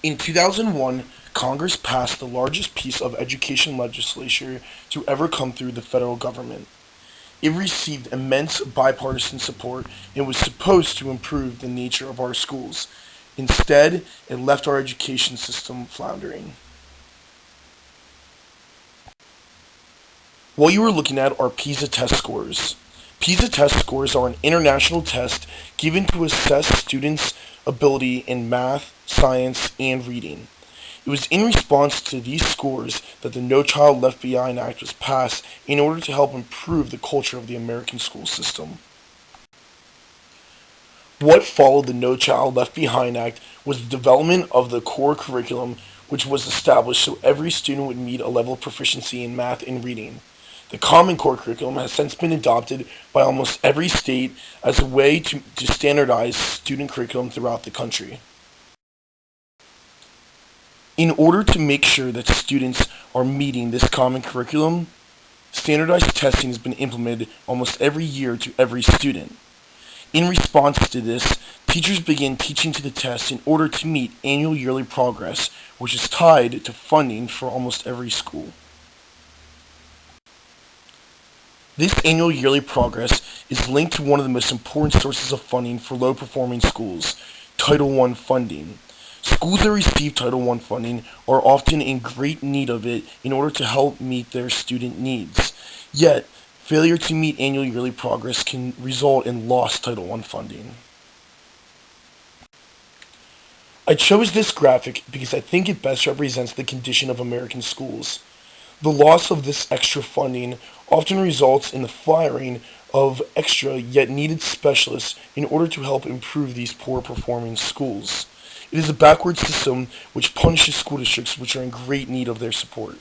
In 2001, Congress passed the largest piece of education legislation to ever come through the federal government. It received immense bipartisan support and was supposed to improve the nature of our schools. Instead, it left our education system floundering. What you are looking at are PISA test scores. PISA test scores are an international test given to assess students' ability in math, science, and reading. It was in response to these scores that the No Child Left Behind Act was passed in order to help improve the culture of the American school system. What followed the No Child Left Behind Act was the development of the core curriculum, which was established so every student would meet a level of proficiency in math and reading. The Common Core curriculum has since been adopted by almost every state as a way to standardize student curriculum throughout the country. In order to make sure that students are meeting this common curriculum, standardized testing has been implemented almost every year to every student. In response to this, teachers begin teaching to the test in order to meet annual yearly progress, which is tied to funding for almost every school. This annual yearly progress is linked to one of the most important sources of funding for low-performing schools, Title I funding. Schools that receive Title I funding are often in great need of it in order to help meet their student needs. Yet, failure to meet annual yearly progress can result in lost Title I funding. I chose this graphic because I think it best represents the condition of American schools. The loss of this extra funding often results in the firing of extra yet needed specialists in order to help improve these poor performing schools. It is a backward system which punishes school districts which are in great need of their support.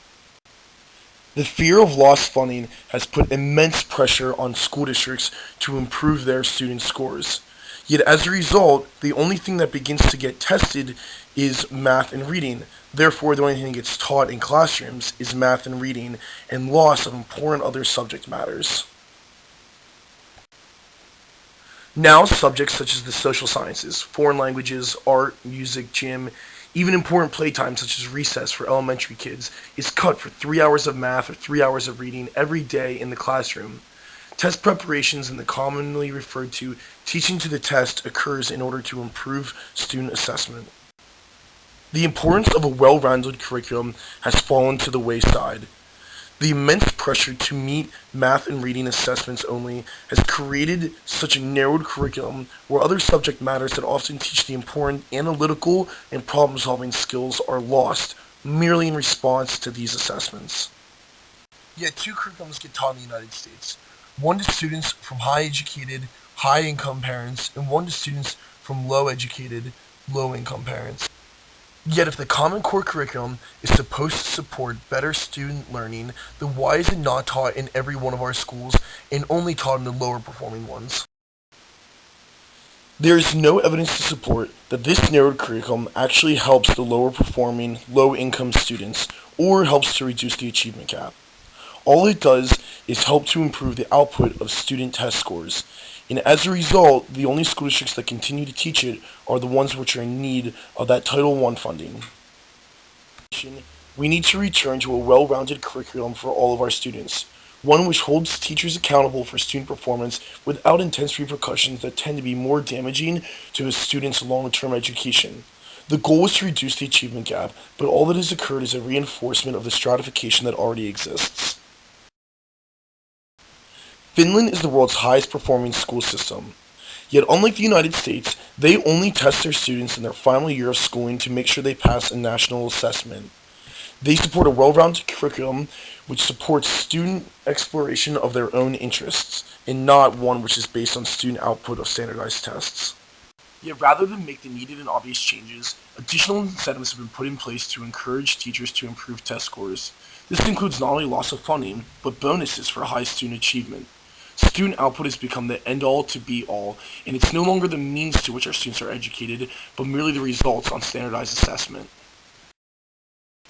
The fear of lost funding has put immense pressure on school districts to improve their student scores. Yet as a result, the only thing that begins to get tested is math and reading. Therefore, the only thing that gets taught in classrooms is math and reading, and loss of important other subject matters. Now, subjects such as the social sciences, foreign languages, art, music, gym, even important playtime such as recess for elementary kids is cut for 3 hours of math or 3 hours of reading every day in the classroom. Test preparations and the commonly referred to teaching to the test occurs in order to improve student assessment. The importance of a well-rounded curriculum has fallen to the wayside. The immense pressure to meet math and reading assessments only has created such a narrowed curriculum where other subject matters that often teach the important analytical and problem-solving skills are lost merely in response to these assessments. Yet two curriculums get taught in the United States. One to students from high-educated, high-income parents, and one to students from low-educated, low-income parents. Yet if the Common Core curriculum is supposed to support better student learning, then why is it not taught in every one of our schools and only taught in the lower performing ones? There is no evidence to support that this narrowed curriculum actually helps the lower performing, low income students or helps to reduce the achievement gap. All it does is help to improve the output of student test scores, and as a result, the only school districts that continue to teach it are the ones which are in need of that Title I funding. We need to return to a well-rounded curriculum for all of our students, one which holds teachers accountable for student performance without intense repercussions that tend to be more damaging to a student's long-term education. The goal is to reduce the achievement gap, but all that has occurred is a reinforcement of the stratification that already exists. Finland is the world's highest performing school system. Yet unlike the United States, they only test their students in their final year of schooling to make sure they pass a national assessment. They support a well-rounded curriculum which supports student exploration of their own interests, and not one which is based on student output of standardized tests. Yet rather than make the needed and obvious changes, additional incentives have been put in place to encourage teachers to improve test scores. This includes not only loss of funding, but bonuses for high student achievement. Student output has become the end-all to be-all, and it's no longer the means to which our students are educated, but merely the results on standardized assessment.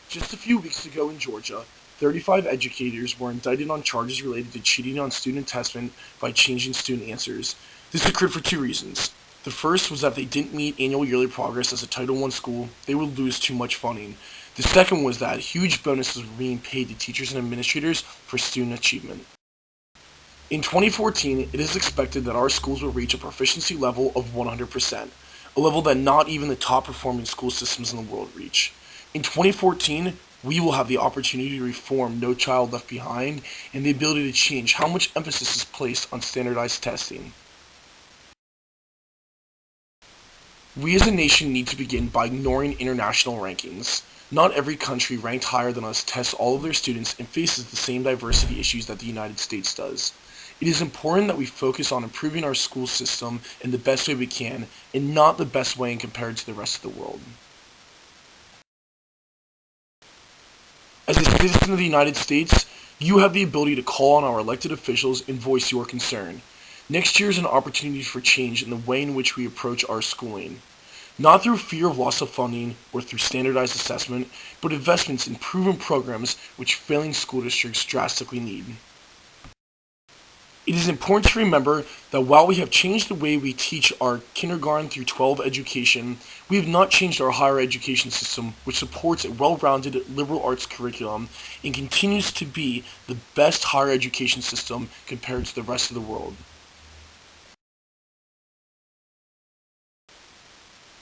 Just a few weeks ago in Georgia, 35 educators were indicted on charges related to cheating on student assessment by changing student answers. This occurred for two reasons. The first was that if they didn't meet annual yearly progress as a Title I school, they would lose too much funding. The second was that huge bonuses were being paid to teachers and administrators for student achievement. In 2014, it is expected that our schools will reach a proficiency level of 100%, a level that not even the top performing school systems in the world reach. In 2014, we will have the opportunity to reform No Child Left Behind and the ability to change how much emphasis is placed on standardized testing. We as a nation need to begin by ignoring international rankings. Not every country ranked higher than us tests all of their students and faces the same diversity issues that the United States does. It is important that we focus on improving our school system in the best way we can and not the best way in compared to the rest of the world. As a citizen of the United States, you have the ability to call on our elected officials and voice your concern. Next year is an opportunity for change in the way in which we approach our schooling. Not through fear of loss of funding or through standardized assessment, but investments in proven programs which failing school districts drastically need. It is important to remember that while we have changed the way we teach our kindergarten through 12 education, we have not changed our higher education system, which supports a well-rounded liberal arts curriculum and continues to be the best higher education system compared to the rest of the world.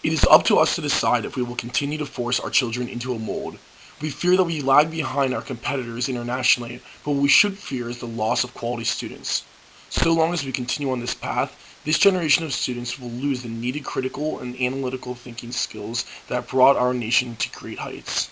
It is up to us to decide if we will continue to force our children into a mold. We fear that we lag behind our competitors internationally, but what we should fear is the loss of quality students. So long as we continue on this path, this generation of students will lose the needed critical and analytical thinking skills that brought our nation to great heights.